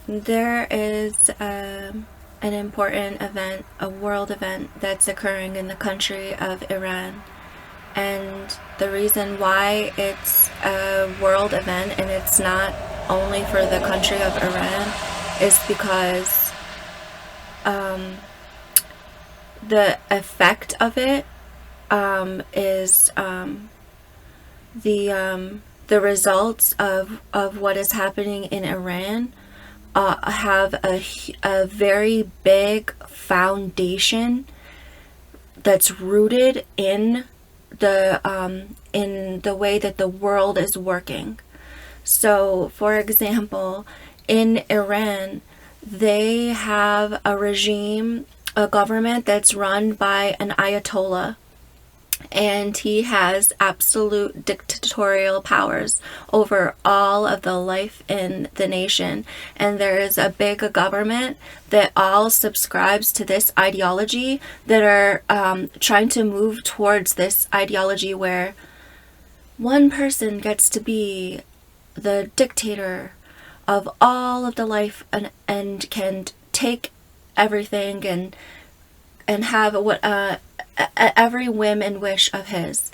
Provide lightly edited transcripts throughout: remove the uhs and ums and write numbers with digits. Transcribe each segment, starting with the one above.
There is an important event, a world event that's occurring in the country of Iran. And the reason why it's a world event and it's not only for the country of Iran is because the effect of it is the results of what is happening in Iran have a very big foundation that's rooted in the way that the world is working. So, for example, in Iran, they have a regime, a government that's run by an Ayatollah, and he has absolute dictatorial powers over all of the life in the nation. And there is a big government that all subscribes to this ideology, that are trying to move towards this ideology where one person gets to be the dictator of all of the life, and can take everything and have what every whim and wish of his.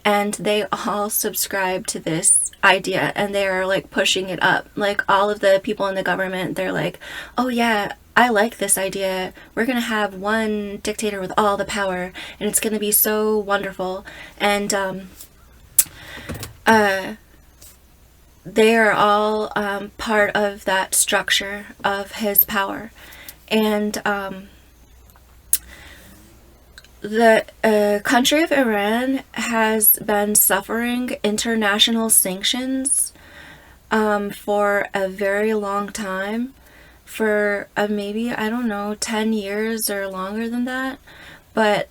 And they all subscribe to this idea, and they are like pushing it up. Like all of the people in the government, they're like, oh yeah, I like this idea. We're gonna have one dictator with all the power, and it's gonna be so wonderful. And they are all part of that structure of his power. And the country of Iran has been suffering international sanctions for a very long time, for maybe, I don't know, 10 years or longer than that. But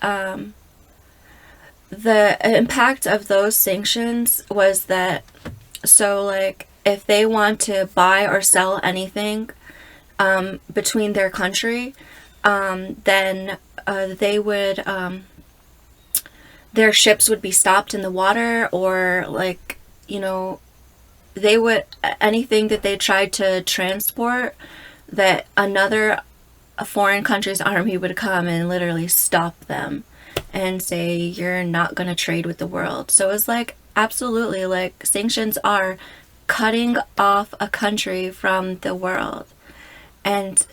the impact of those sanctions was that, so like if they want to buy or sell anything between their country, then they would their ships would be stopped in the water, or like, you know, they would, anything that they tried to transport, that another foreign country's army would come and literally stop them and say, you're not going to trade with the world. So it's like, absolutely, like sanctions are cutting off a country from the world. And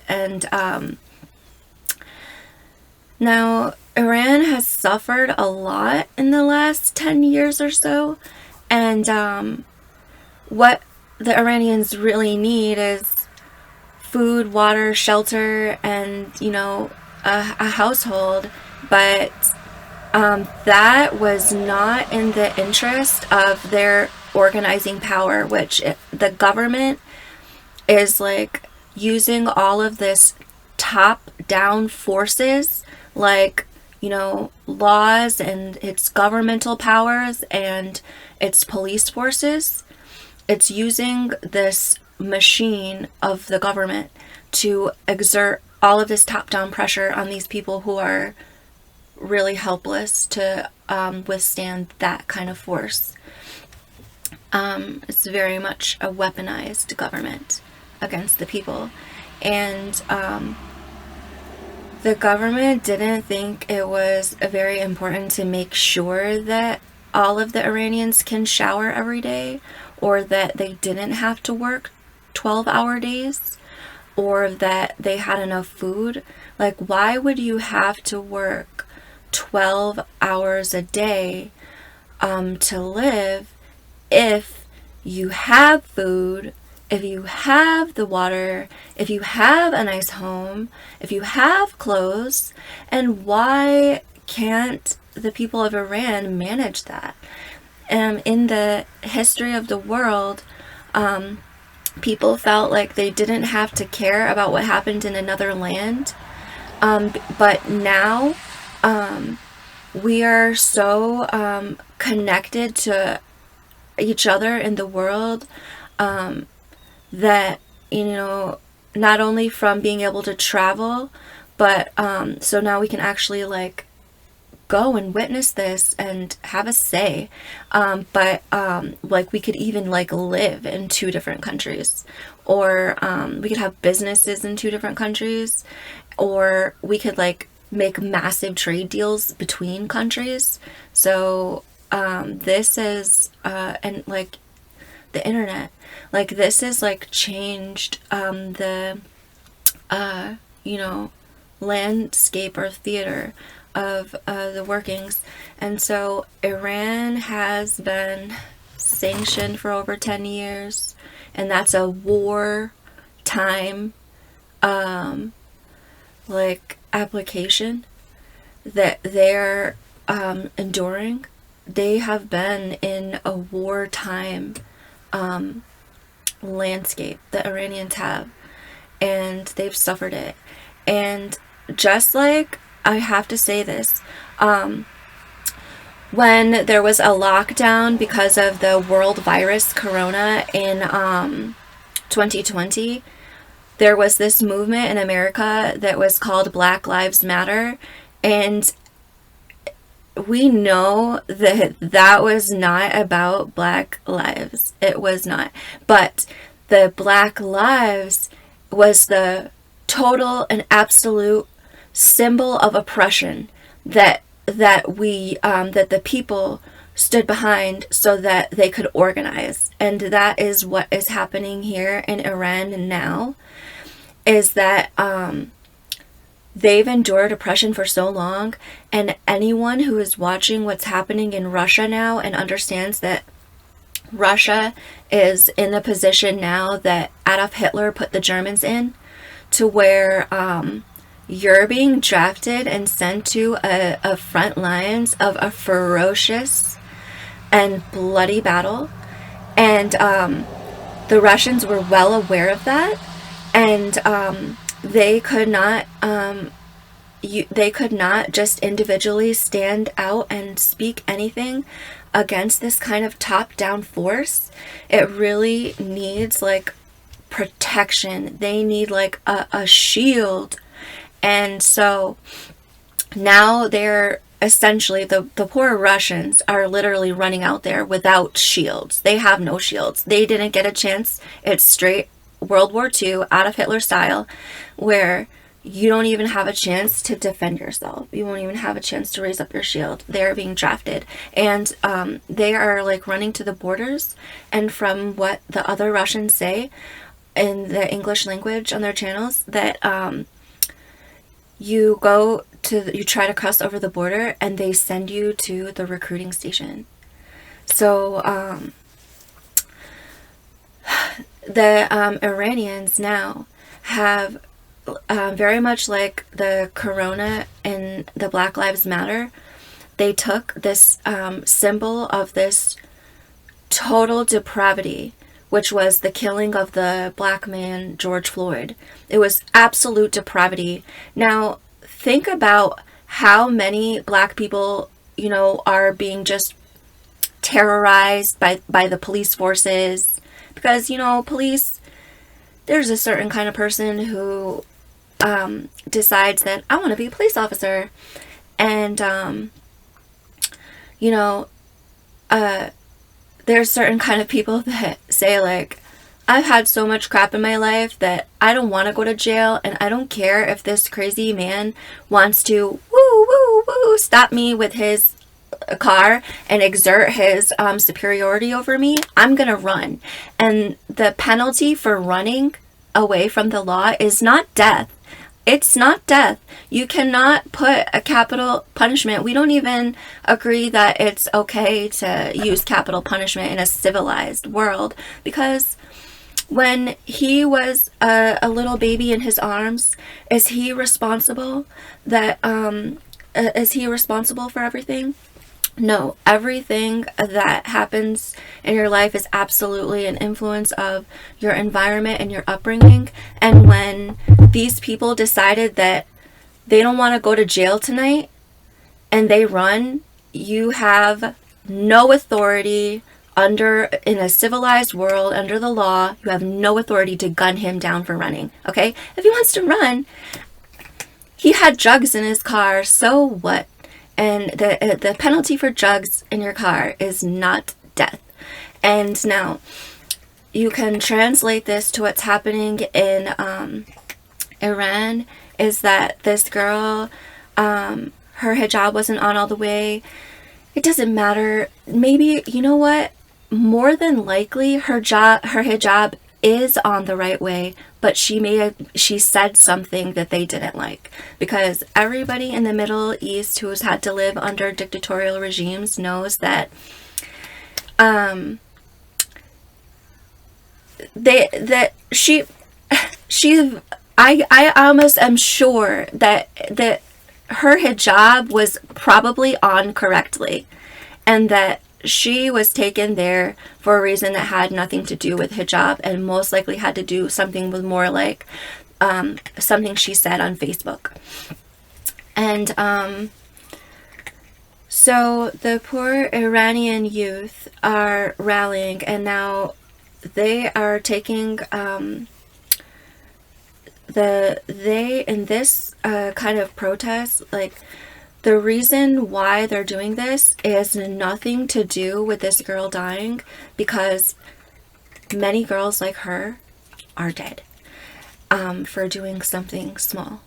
now, Iran has suffered a lot in the last 10 years or so, and what the Iranians really need is food, water, shelter, and, you know, a household. But that was not in the interest of their organizing power, which the government is like using all of this top-down forces, like, you know, laws and its governmental powers and its police forces. It's using this machine of the government to exert all of this top-down pressure on these people who are really helpless to withstand that kind of force. It's very much a weaponized government against the people. And the government didn't think it was very important to make sure that all of the Iranians can shower every day, or that they didn't have to work 12-hour days, or that they had enough food. Like, why would you have to work 12 hours a day to live if you have food, if you have the water, if you have a nice home, if you have clothes? And why can't the people of Iran manage that? In the history of the world, people felt like they didn't have to care about what happened in another land. But now, we are so connected to each other in the world, that, you know, not only from being able to travel, but so now we can actually like go and witness this and have a say. But like we could even like live in 2 different countries, or we could have businesses in 2 different countries, or we could like make massive trade deals between countries. So this is and like the internet, like this is like changed the you know, landscape or theater of the workings. And so Iran has been sanctioned for over 10 years, and that's a war time like application that they're enduring. They have been in a wartime landscape, the Iranians have, and they've suffered it. And just like, I have to say this, when there was a lockdown because of the world virus corona in 2020, there was this movement in America that was called Black Lives Matter, and we know that that was not about Black lives. It was not. But the Black lives was the total and absolute symbol of oppression that the people stood behind so that they could organize. And that is what is happening here in Iran now, is that they've endured oppression for so long, and anyone who is watching what's happening in Russia now and understands that Russia is in the position now that Adolf Hitler put the Germans in, to where you're being drafted and sent to a front lines of a ferocious and bloody battle. And the Russians were well aware of that, and they could not just individually stand out and speak anything against this kind of top-down force. It really needs like protection. They need like a shield. And so now they're essentially, the poor Russians are literally running out there without shields. They have no shields. They didn't get a chance. It's straight World War II, out of Hitler style, where you don't even have a chance to defend yourself. You won't even have a chance to raise up your shield. They're being drafted. And they are like running to the borders. And from what the other Russians say in the English language on their channels, that you try to cross over the border and they send you to the recruiting station. So the Iranians now have very much like the corona and the Black Lives Matter, they took this symbol of this total depravity, which was the killing of the black man George Floyd. It was absolute depravity. Now think about how many black people, you know, are being just terrorized by the police forces, because, you know, police, there's a certain kind of person who decides that I want to be a police officer, and you know, there's certain kind of people that say like, I've had so much crap in my life that I don't want to go to jail, and I don't care if this crazy man wants to stop me with his car and exert his superiority over me. I'm gonna run. And the penalty for running away from the law is not death. It's not death. You cannot put a capital punishment. We don't even agree that it's okay to use capital punishment in a civilized world, because when he was a little baby in his arms, is he responsible for everything? No, everything that happens in your life is absolutely an influence of your environment and your upbringing. And when these people decided that they don't want to go to jail tonight and they run, you have no authority in a civilized world, under the law. You have no authority to gun him down for running, okay? If he wants to run, he had drugs in his car, so what? And the penalty for drugs in your car is not death. And now you can translate this to what's happening in Iran, is that this girl, her hijab wasn't on all the way. It doesn't matter. Maybe, you know what? More than likely, her hijab is on the right way, but she said something that they didn't like, because everybody in the Middle East who's had to live under dictatorial regimes knows that I almost am sure that her hijab was probably on correctly, and that she was taken there for a reason that had nothing to do with hijab, and most likely had to do something with more like something she said on Facebook. And so the poor Iranian youth are rallying, and now they are taking in this kind of protest, like, the reason why they're doing this is nothing to do with this girl dying, because many girls like her are dead for doing something small.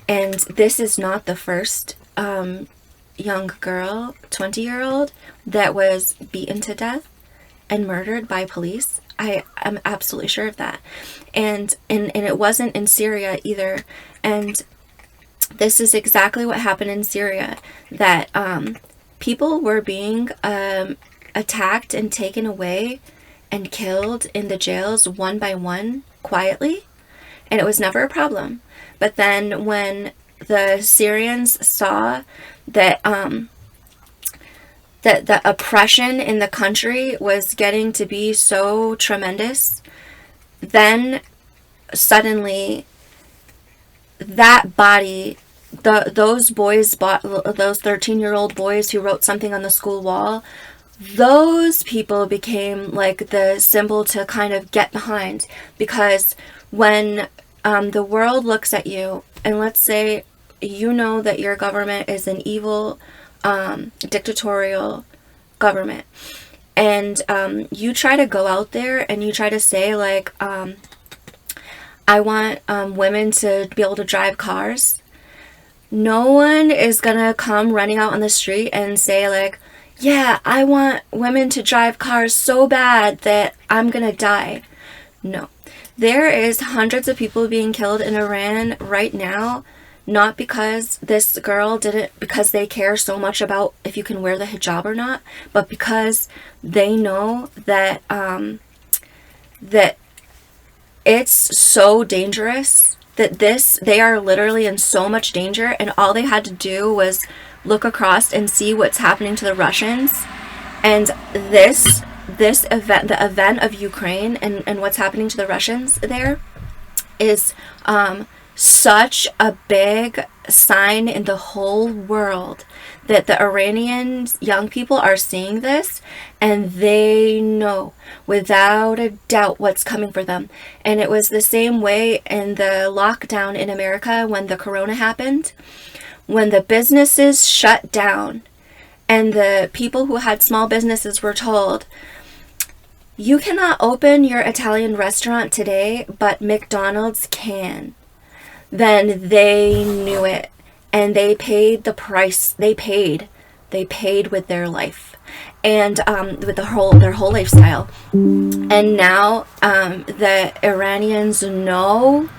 And this is not the first young girl, 20-year-old, that was beaten to death and murdered by police. I am absolutely sure of that. And it wasn't in Syria either. And this is exactly what happened in Syria, that people were being attacked and taken away and killed in the jails one by one, quietly, and it was never a problem. But then when the Syrians saw that that the oppression in the country was getting to be so tremendous, then suddenly that body, those boys, those 13-year-old boys who wrote something on the school wall, those people became like the symbol to kind of get behind. Because when the world looks at you, and let's say you know that your government is an evil, dictatorial government, and you try to go out there and you try to say, like, I want women to be able to drive cars. No one is gonna come running out on the street and say, like, yeah, I want women to drive cars so bad that I'm gonna die. No. There is hundreds of people being killed in Iran right now, not because this girl did it because they care so much about if you can wear the hijab or not, but because they know that that it's so dangerous, that they are literally in so much danger, and all they had to do was look across and see what's happening to the Russians. And this event, the event of Ukraine and what's happening to the Russians there, is such a big sign in the whole world that the Iranian young people are seeing this, and they know without a doubt what's coming for them. And it was the same way in the lockdown in America when the corona happened, when the businesses shut down and the people who had small businesses were told, you cannot open your Italian restaurant today, but McDonald's can. Then they knew it, and they paid the price. They paid with their life, and with their whole lifestyle. And now the Iranians know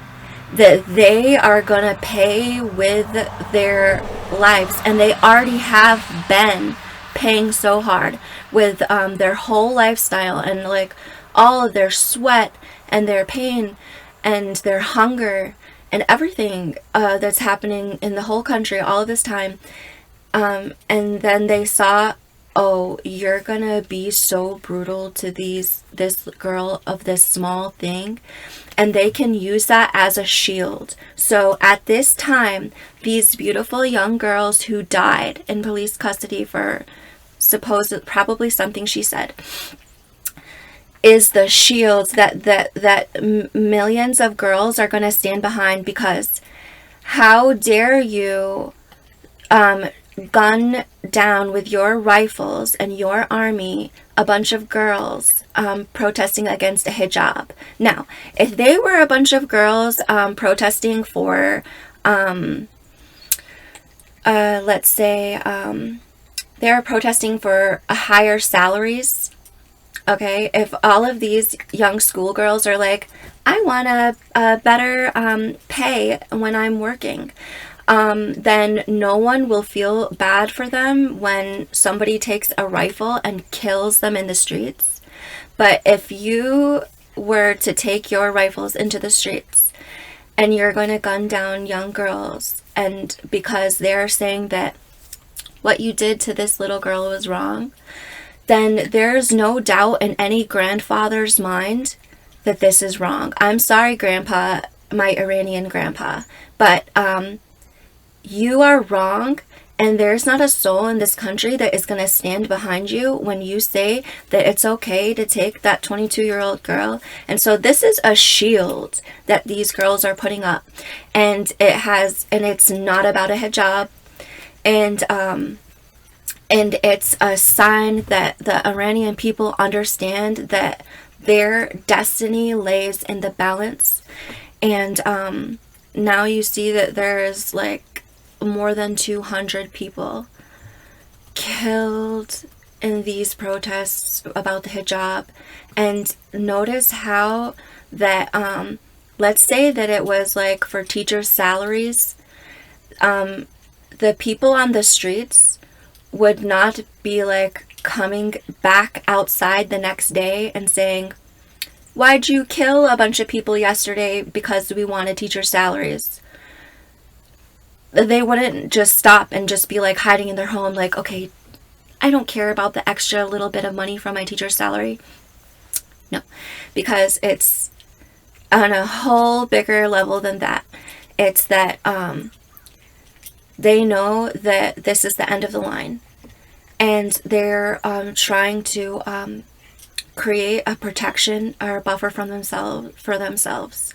that they are gonna pay with their lives, and they already have been paying so hard with their whole lifestyle, and like all of their sweat and their pain and their hunger and everything that's happening in the whole country all of this time. And then they saw, oh, you're gonna be so brutal to this girl of this small thing, and they can use that as a shield. So at this time, these beautiful young girls who died in police custody for probably something she said, is the shield that millions of girls are going to stand behind. Because how dare you gun down with your rifles and your army a bunch of girls protesting against a hijab. Now, if they were a bunch of girls protesting for, let's say, they're protesting for higher salaries, okay? If all of these young schoolgirls are like, I want a better pay when I'm working, then no one will feel bad for them when somebody takes a rifle and kills them in the streets. But if you were to take your rifles into the streets and you're going to gun down young girls, and because they're saying that what you did to this little girl was wrong, then there's no doubt in any grandfather's mind that this is wrong. I'm sorry, Grandpa, my Iranian grandpa, but you are wrong, and there's not a soul in this country that is going to stand behind you when you say that it's okay to take that 22-year-old girl. And so this is a shield that these girls are putting up, and it's not about a hijab, and it's a sign that the Iranian people understand that their destiny lays in the balance. And now you see that there is like more than 200 people killed in these protests about the hijab. And notice how that let's say that it was like for teachers' salaries, the people on the streets would not be like coming back outside the next day and saying, why'd you kill a bunch of people yesterday because we wanted teacher salaries? They wouldn't just stop and just be like hiding in their home like, okay, I don't care about the extra little bit of money from my teacher's salary. No, because it's on a whole bigger level than that. It's that they know that this is the end of the line, and they're trying to create a protection or a buffer for themselves